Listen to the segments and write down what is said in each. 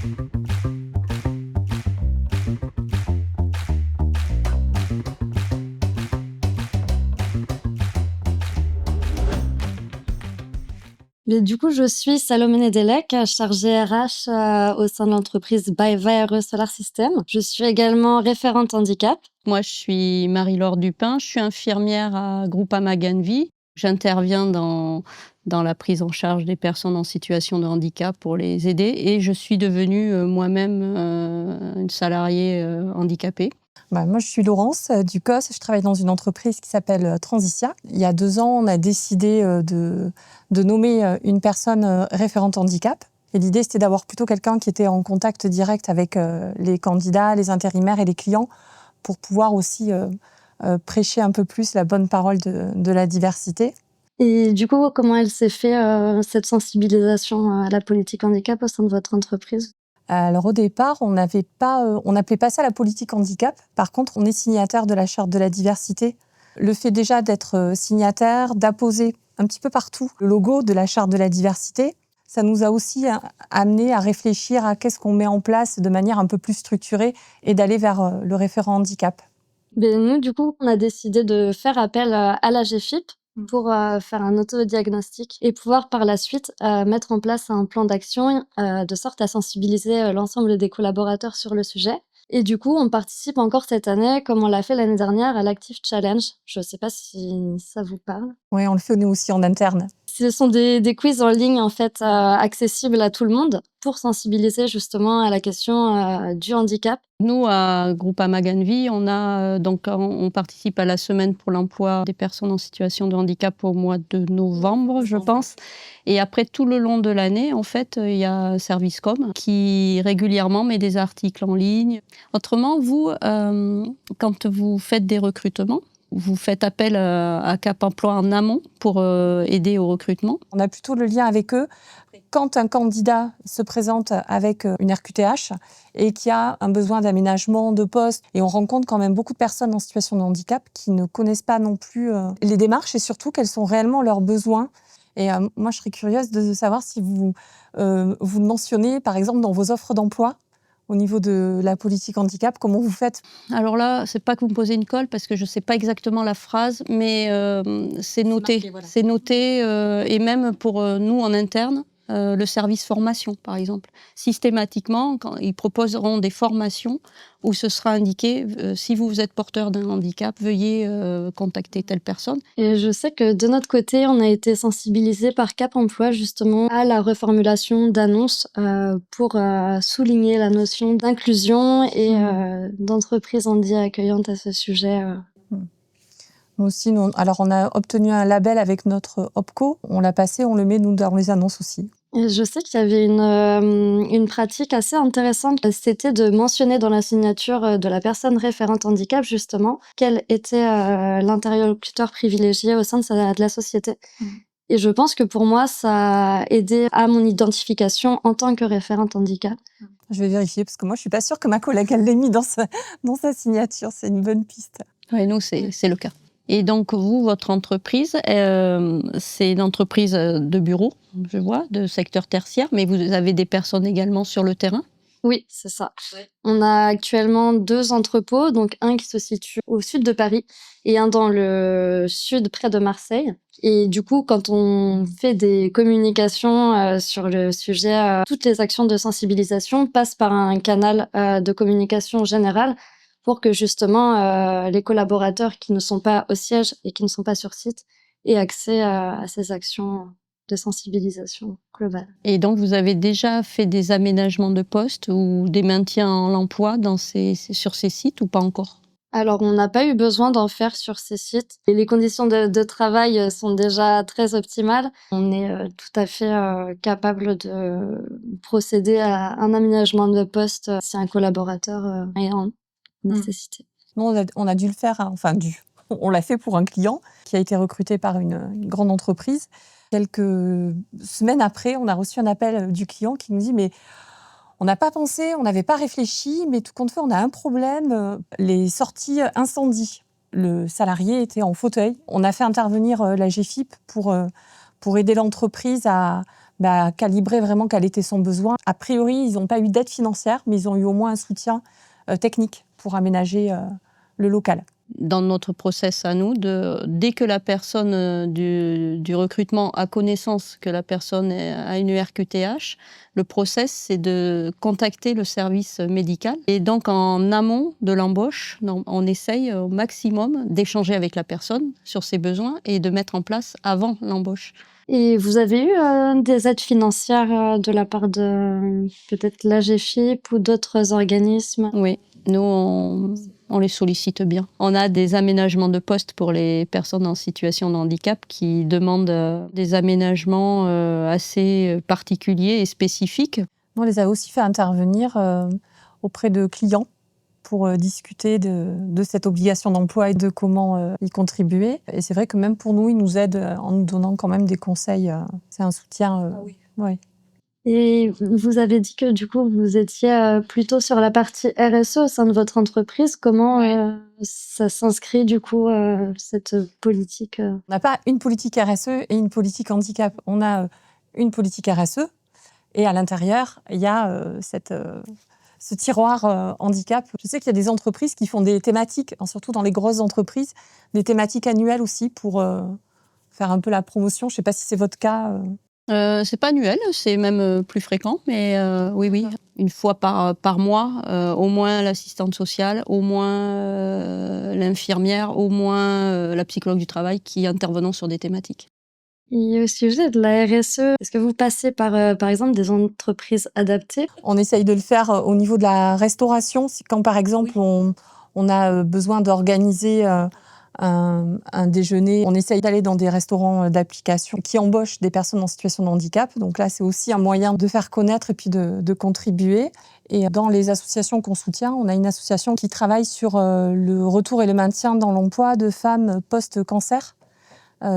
Mais du coup, je suis Salomé Nedelec, chargée RH au sein de l'entreprise BayVaire Solar System. Je suis également référente handicap. Moi, je suis Marie-Laure Dupin, je suis infirmière à Groupama Ganvi. J'interviens dans la prise en charge des personnes en situation de handicap pour les aider et je suis devenue moi-même une salariée handicapée. Moi, je suis Laurence Ducos, je travaille dans une entreprise qui s'appelle Transitia. Il y a 2 ans, on a décidé de nommer une personne référente handicap. Et l'idée, c'était d'avoir plutôt quelqu'un qui était en contact direct avec les candidats, les intérimaires et les clients pour pouvoir aussi prêcher un peu plus la bonne parole de la diversité. Et du coup, comment elle s'est fait cette sensibilisation à la politique handicap au sein de votre entreprise ? Alors au départ, on n'appelait pas ça la politique handicap. Par contre, on est signataire de la charte de la diversité. Le fait déjà d'être signataire, d'apposer un petit peu partout le logo de la charte de la diversité, ça nous a aussi amené à réfléchir à qu'est-ce qu'on met en place de manière un peu plus structurée et d'aller vers le référent handicap. Nous, du coup, on a décidé de faire appel à la GFIP pour faire un autodiagnostic et pouvoir par la suite mettre en place un plan d'action de sorte à sensibiliser l'ensemble des collaborateurs sur le sujet. Et du coup, on participe encore cette année, comme on l'a fait l'année dernière, à l'Active Challenge. Je ne sais pas si ça vous parle. Oui, on le fait nous aussi en interne. Ce sont des quiz en ligne en fait accessibles à tout le monde pour sensibiliser justement à la question du handicap. Nous, à Groupama Ganvi, on participe à la semaine pour l'emploi des personnes en situation de handicap au mois de novembre, je pense. Et après, tout le long de l'année, en fait, il y a Servicecom qui régulièrement met des articles en ligne. Autrement, vous, quand vous faites des recrutements, vous faites appel à Cap Emploi en amont pour aider au recrutement. On a plutôt le lien avec eux. Quand un candidat se présente avec une RQTH et qui a un besoin d'aménagement de poste, et on rencontre quand même beaucoup de personnes en situation de handicap qui ne connaissent pas non plus les démarches et surtout quels sont réellement leurs besoins. Et moi, je serais curieuse de savoir si vous mentionnez, par exemple, dans vos offres d'emploi, au niveau de la politique handicap, comment vous faites ? Alors là, c'est pas que vous me posez une colle parce que je sais pas exactement la phrase, mais c'est noté. marqué, voilà. C'est noté et même pour nous en interne, le service formation, par exemple. Systématiquement, quand ils proposeront des formations où ce sera indiqué si vous êtes porteur d'un handicap, veuillez contacter telle personne. Et je sais que de notre côté, on a été sensibilisés par Cap Emploi justement à la reformulation d'annonces pour souligner la notion d'inclusion et d'entreprise handi accueillante à ce sujet. Nous aussi, alors on a obtenu un label avec notre OPCO. On l'a passé, on le met nous dans les annonces aussi. Et je sais qu'il y avait une pratique assez intéressante, c'était de mentionner dans la signature de la personne référente handicap, justement, quel était l'interlocuteur privilégié au sein de la société. Et je pense que pour moi, ça a aidé à mon identification en tant que référente handicap. Je vais vérifier, parce que moi, je suis pas sûre que ma collègue, elle l'ait mis dans sa signature. C'est une bonne piste. Oui, nous, c'est le cas. Et donc, vous, votre entreprise, c'est une entreprise de bureau, je vois, de secteur tertiaire, mais vous avez des personnes également sur le terrain ? Oui, c'est ça. Ouais. On a actuellement 2 entrepôts, donc un qui se situe au sud de Paris et un dans le sud près de Marseille. Et du coup, quand on fait des communications sur le sujet, toutes les actions de sensibilisation passent par un canal de communication générale pour que justement les collaborateurs qui ne sont pas au siège et qui ne sont pas sur site aient accès à ces actions de sensibilisation globale. Et donc, vous avez déjà fait des aménagements de postes ou des maintiens en l'emploi sur ces sites ou pas encore ? Alors, on n'a pas eu besoin d'en faire sur ces sites. Et les conditions de travail sont déjà très optimales. On est tout à fait capable de procéder à un aménagement de poste si un collaborateur est en nécessité. Nous, on a dû le faire, on l'a fait pour un client qui a été recruté par une grande entreprise. Quelques semaines après, on a reçu un appel du client qui nous dit « mais on n'a pas pensé, on n'avait pas réfléchi, mais tout compte fait, on a un problème, les sorties incendie ». Le salarié était en fauteuil. On a fait intervenir la GFIP pour aider l'entreprise à calibrer vraiment quel était son besoin. A priori, ils n'ont pas eu d'aide financière, mais ils ont eu au moins un soutien technique pour aménager le local. Dans notre process à nous, dès que la personne du recrutement a connaissance que la personne a une RQTH, le process, c'est de contacter le service médical. Et donc, en amont de l'embauche, on essaye au maximum d'échanger avec la personne sur ses besoins et de mettre en place avant l'embauche. Et vous avez eu des aides financières de la part de peut-être l'AGFIP ou d'autres organismes? Oui, nous, on les sollicite bien. On a des aménagements de poste pour les personnes en situation de handicap qui demandent des aménagements assez particuliers et spécifiques. On les a aussi fait intervenir auprès de clients pour discuter de cette obligation d'emploi et de comment y contribuer. Et c'est vrai que même pour nous, ils nous aident en nous donnant quand même des conseils. C'est un soutien. Ouais. Et vous avez dit que du coup, vous étiez plutôt sur la partie RSE au sein de votre entreprise. Comment ça s'inscrit du coup, cette politique On n'a pas une politique RSE et une politique handicap. On a une politique RSE et à l'intérieur, il y a ce tiroir handicap. Je sais qu'il y a des entreprises qui font des thématiques, surtout dans les grosses entreprises, des thématiques annuelles aussi pour faire un peu la promotion. Je ne sais pas si c'est votre cas. C'est pas annuel, c'est même plus fréquent, mais oui, une fois par mois, au moins l'assistante sociale, au moins l'infirmière, au moins la psychologue du travail qui intervenant sur des thématiques. Et au sujet de la RSE, est-ce que vous passez par exemple, des entreprises adaptées? On essaye de le faire au niveau de la restauration. C'est quand, par exemple, on a besoin d'organiser un déjeuner. On essaye d'aller dans des restaurants d'application qui embauchent des personnes en situation de handicap. Donc là, c'est aussi un moyen de faire connaître et puis de contribuer. Et dans les associations qu'on soutient, on a une association qui travaille sur le retour et le maintien dans l'emploi de femmes post-cancer.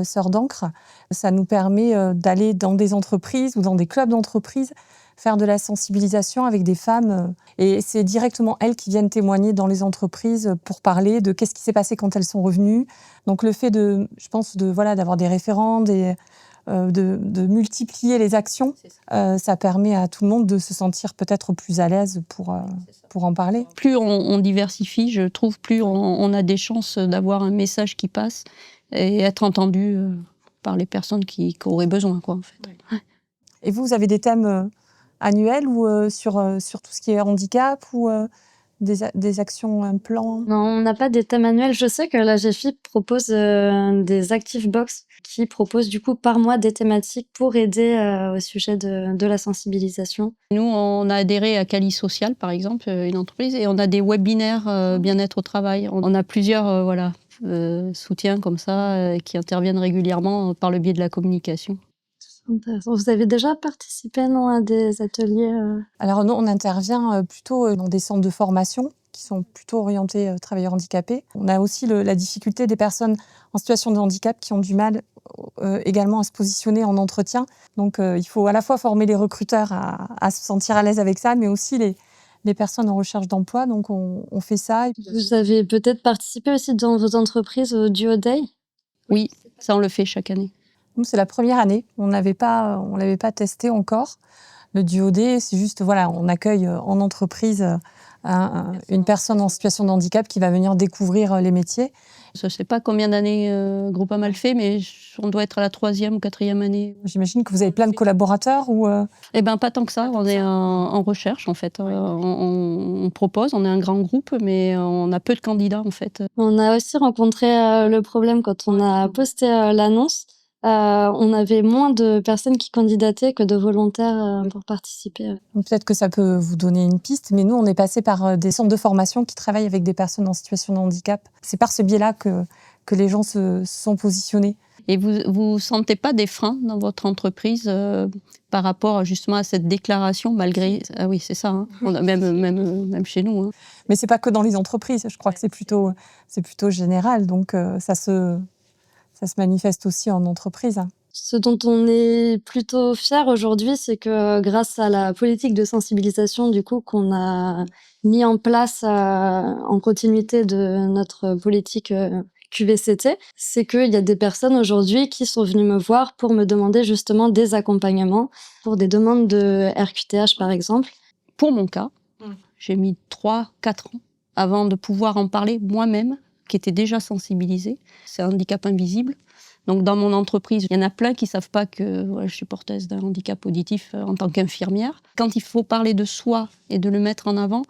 Sœurs d'encre. Ça nous permet d'aller dans des entreprises ou dans des clubs d'entreprises, faire de la sensibilisation avec des femmes. Et c'est directement elles qui viennent témoigner dans les entreprises pour parler de qu'est-ce qui s'est passé quand elles sont revenues. Donc le fait je pense, d'avoir des référents, de multiplier les actions, ça permet à tout le monde de se sentir peut-être plus à l'aise pour en parler. Plus on diversifie, je trouve, plus on a des chances d'avoir un message qui passe et être entendu par les personnes qui auraient besoin, quoi, en fait. Ouais. Et vous avez des thèmes annuels ou sur tout ce qui est handicap ou des actions, un plan? Non, on n'a pas des thèmes annuels. Je sais que la GFIP propose des Active Box qui proposent du coup par mois des thématiques pour aider au sujet de la sensibilisation. Nous, on a adhéré à Cali Social, par exemple, une entreprise, et on a des webinaires bien-être au travail. On a plusieurs soutiens comme ça qui interviennent régulièrement par le biais de la communication. Intéressant. Vous avez déjà participé à des ateliers Alors nous, on intervient plutôt dans des centres de formation qui sont plutôt orientés travailleurs handicapés. On a aussi la difficulté des personnes en situation de handicap qui ont du mal également à se positionner en entretien. Donc il faut à la fois former les recruteurs à se sentir à l'aise avec ça, mais aussi les personnes en recherche d'emploi. Donc on fait ça. Vous avez peut-être participé aussi dans vos entreprises au Duo Day? Oui, ça on le fait chaque année. Nous, c'est la première année. On l'avait pas testé encore. Le Duo-D, c'est juste, on accueille en entreprise une personne en situation de handicap qui va venir découvrir les métiers. Je ne sais pas combien d'années Groupama le fait, mais on doit être à la 3e ou 4e année. J'imagine que vous avez plein de collaborateurs ou Eh bien, pas tant que ça. On est en recherche, en fait. On propose, on est un grand groupe, mais on a peu de candidats, en fait. On a aussi rencontré le problème quand on a posté l'annonce. On avait moins de personnes qui candidataient que de volontaires pour participer. Peut-être que ça peut vous donner une piste, mais nous, on est passé par des centres de formation qui travaillent avec des personnes en situation de handicap. C'est par ce biais-là que les gens se sont positionnés. Et vous sentez pas des freins dans votre entreprise par rapport justement à cette déclaration, malgré... Ah oui, c'est ça, hein. On a même chez nous. Hein. Mais c'est pas que dans les entreprises, je crois que c'est plutôt général, donc ça se manifeste aussi en entreprise. Ce dont on est plutôt fiers aujourd'hui, c'est que grâce à la politique de sensibilisation du coup qu'on a mis en place en continuité de notre politique QVCT, c'est qu'il y a des personnes aujourd'hui qui sont venues me voir pour me demander justement des accompagnements pour des demandes de RQTH par exemple. Pour mon cas, j'ai mis 3-4 ans avant de pouvoir en parler moi-même, qui était déjà sensibilisée. C'est un handicap invisible. Donc dans mon entreprise, il y en a plein qui ne savent pas que je suis porteuse d'un handicap auditif en tant qu'infirmière. Quand il faut parler de soi et de le mettre en avant,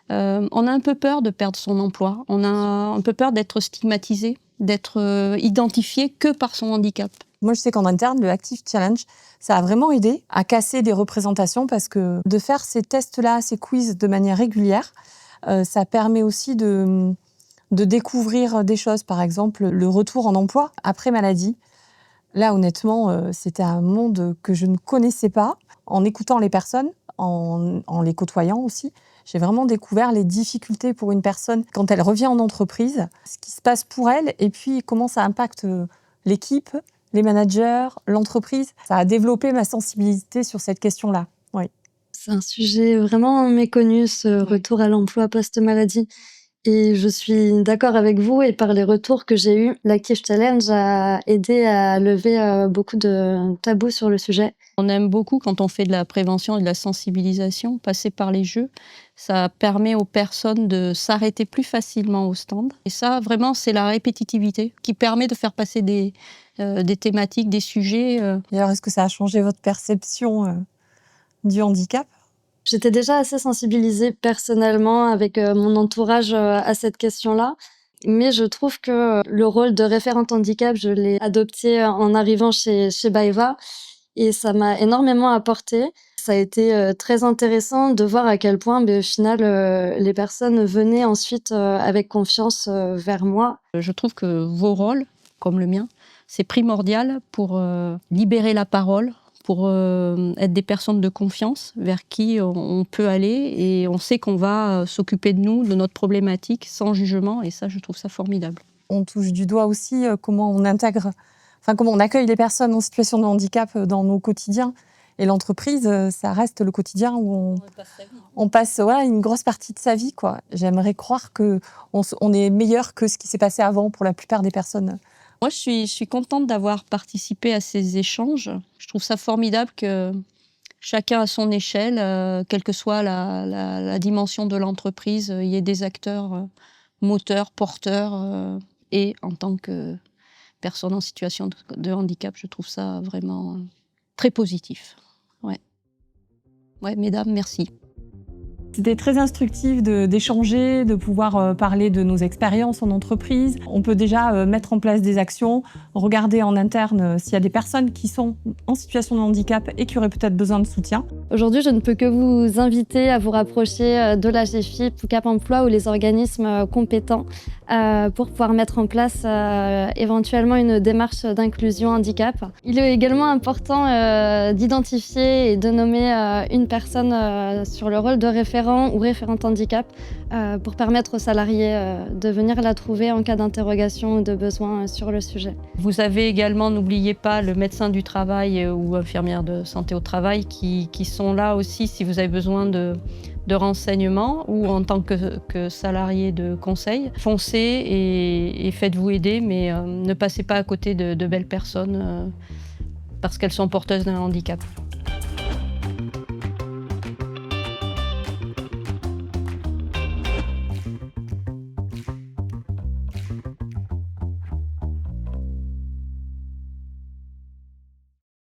on a un peu peur de perdre son emploi. On a un peu peur d'être stigmatisé, d'être identifié que par son handicap. Moi, je sais qu'en interne, le Active Challenge, ça a vraiment aidé à casser des représentations parce que de faire ces tests-là, ces quiz de manière régulière, ça permet aussi de découvrir des choses. Par exemple, le retour en emploi après maladie. Là, honnêtement, c'était un monde que je ne connaissais pas. En écoutant les personnes, en les côtoyant aussi, j'ai vraiment découvert les difficultés pour une personne quand elle revient en entreprise, ce qui se passe pour elle et puis comment ça impacte l'équipe, les managers, l'entreprise. Ça a développé ma sensibilité sur cette question-là. Oui. C'est un sujet vraiment méconnu, ce retour à l'emploi post-maladie. Et je suis d'accord avec vous et par les retours que j'ai eus, l'Active Challenge a aidé à lever beaucoup de tabous sur le sujet. On aime beaucoup quand on fait de la prévention et de la sensibilisation, passer par les jeux. Ça permet aux personnes de s'arrêter plus facilement au stand. Et ça, vraiment, c'est la répétitivité qui permet de faire passer des thématiques, des sujets. Et alors, est-ce que ça a changé votre perception du handicap ? J'étais déjà assez sensibilisée personnellement avec mon entourage à cette question-là. Mais je trouve que le rôle de référente handicap, je l'ai adopté en arrivant chez Baeva et ça m'a énormément apporté. Ça a été très intéressant de voir à quel point, au final, les personnes venaient ensuite avec confiance vers moi. Je trouve que vos rôles, comme le mien, c'est primordial pour libérer la parole, pour être des personnes de confiance vers qui on peut aller et on sait qu'on va s'occuper de nous, de notre problématique, sans jugement. Et ça, je trouve ça formidable. On touche du doigt aussi comment on intègre, comment on accueille les personnes en situation de handicap dans nos quotidiens. Et l'entreprise, ça reste le quotidien où on passe une grosse partie de sa vie, quoi. J'aimerais croire qu'on est meilleur que ce qui s'est passé avant pour la plupart des personnes. Moi, je suis contente d'avoir participé à ces échanges. Je trouve ça formidable que chacun à son échelle, quelle que soit la dimension de l'entreprise, il y ait des acteurs moteurs, porteurs. Et en tant que personne en situation de handicap, je trouve ça vraiment très positif. Ouais, mesdames, merci. C'était très instructif d'échanger, de pouvoir parler de nos expériences en entreprise. On peut déjà mettre en place des actions, regarder en interne s'il y a des personnes qui sont en situation de handicap et qui auraient peut-être besoin de soutien. Aujourd'hui, je ne peux que vous inviter à vous rapprocher de la GFIP ou Cap Emploi ou les organismes compétents pour pouvoir mettre en place éventuellement une démarche d'inclusion handicap. Il est également important d'identifier et de nommer une personne sur le rôle de référent ou référente handicap pour permettre aux salariés de venir la trouver en cas d'interrogation ou de besoin sur le sujet. Vous avez également, n'oubliez pas, le médecin du travail ou infirmière de santé au travail qui sont là aussi si vous avez besoin de renseignements ou en tant que salarié de conseil. Foncez et faites-vous aider, mais ne passez pas à côté de belles personnes parce qu'elles sont porteuses d'un handicap.